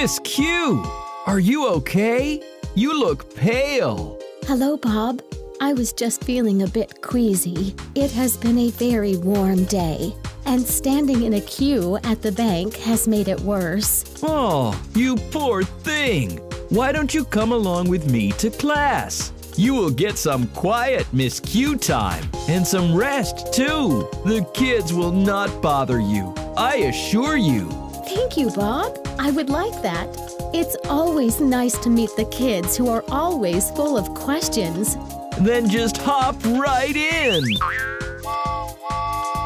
Miss Q, are you okay? You look pale. Hello, Bob. I was just feeling a bit queasy. It has been a very warm day, and standing in a queue at the bank has made it worse. Oh, you poor thing. Why don't you come along with me to class? You will get some quiet Miss Q time and some rest too. The kids will not bother you, I assure you. Thank you, Bob. I would like that. It's always nice to meet the kids who are always full of questions. Then just hop right in.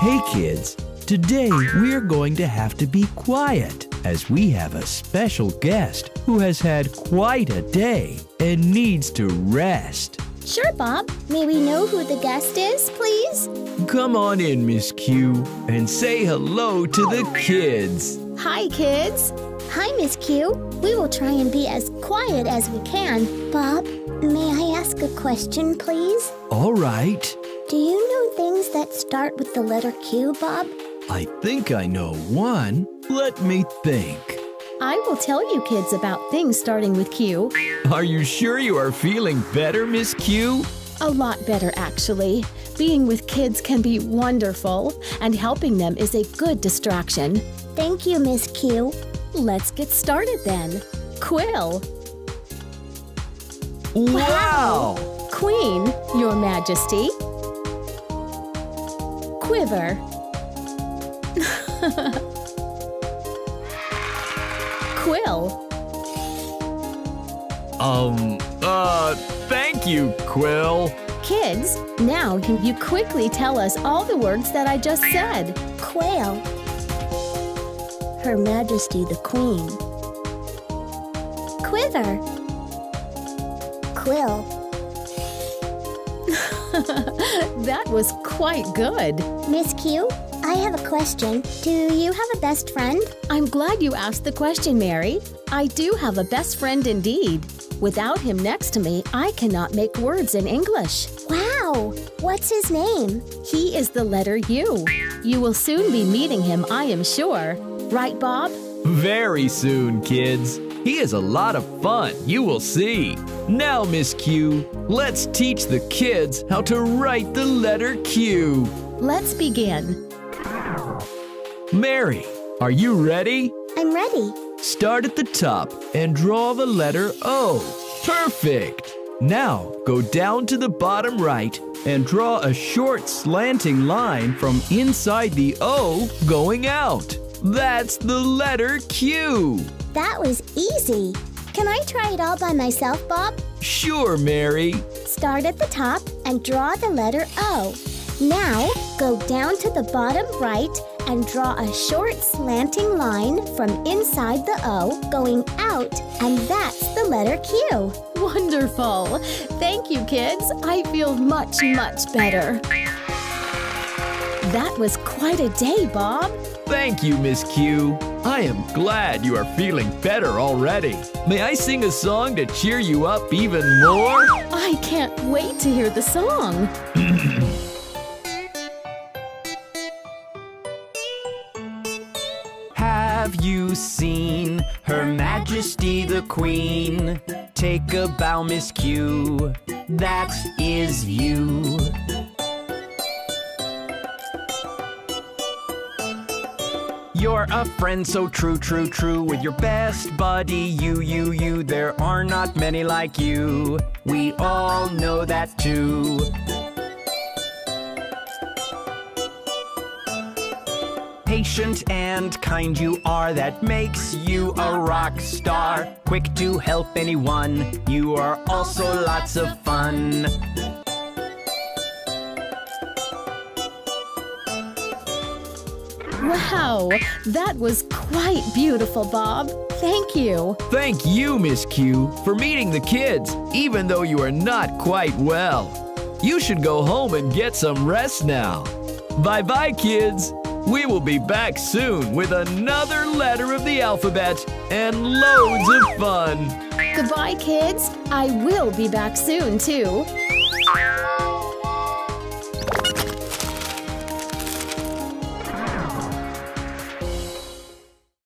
Hey kids, today we're going to have to be quiet as we have a special guest who has had quite a day and needs to rest. Sure, Bob. May we know who the guest is, please? Come on in, Miss Q, and say hello to the kids. Hi, kids. Hi, Miss Q. We will try and be as quiet as we can. Bob, may I ask a question, please? All right. Do you know things that start with the letter Q, Bob? I think I know one. Let me think. I will tell you kids about things starting with Q. Are you sure you are feeling better, Miss Q? A lot better, actually. Being with kids can be wonderful, and helping them is a good distraction. Thank you, Miss Q. Let's get started then. Quill. Wow! Queen, Your Majesty. Quiver. Quill. Thank you, Quill. Kids, now can you quickly tell us all the words that I just said? Quail. Her Majesty the Queen. Quiver. Quill. That was quite good. Miss Q, I have a question. Do you have a best friend? I'm glad you asked the question, Mary. I do have a best friend indeed. Without him next to me, I cannot make words in English. Wow! What's his name? He is the letter U. You will soon be meeting him, I am sure. Right, Bob? Very soon, kids. He is a lot of fun, you will see. Now, Miss Q, let's teach the kids how to write the letter Q. Let's begin. Mary, are you ready? I'm ready. Start at the top and draw the letter O. Perfect! Now go down to the bottom right and draw a short slanting line from inside the O going out. That's the letter Q. That was easy. Can I try it all by myself, Bob? Sure, Mary. Start at the top and draw the letter O. Now go down to the bottom right and draw a short slanting line from inside the O going out, and that's the letter Q. Wonderful! Thank you, kids. I feel much, much better. That was quite a day, Bob. Thank you, Miss Q. I am glad you are feeling better already. May I sing a song to cheer you up even more? I can't wait to hear the song. Have you seen Her Majesty the Queen? Take a bow, Miss Q. That is you. You're a friend so true, true, true. With your best buddy, you. There are not many like you. We all know that too. Patient and kind you are, that makes you a rock star. Quick to help anyone, you are also lots of fun. Wow, that was quite beautiful, Bob. Thank you. Thank you, Miss Q, for meeting the kids, even though you are not quite well. You should go home and get some rest now. Bye-bye, kids. We will be back soon with another letter of the alphabet and loads of fun. Goodbye, kids. I will be back soon, too.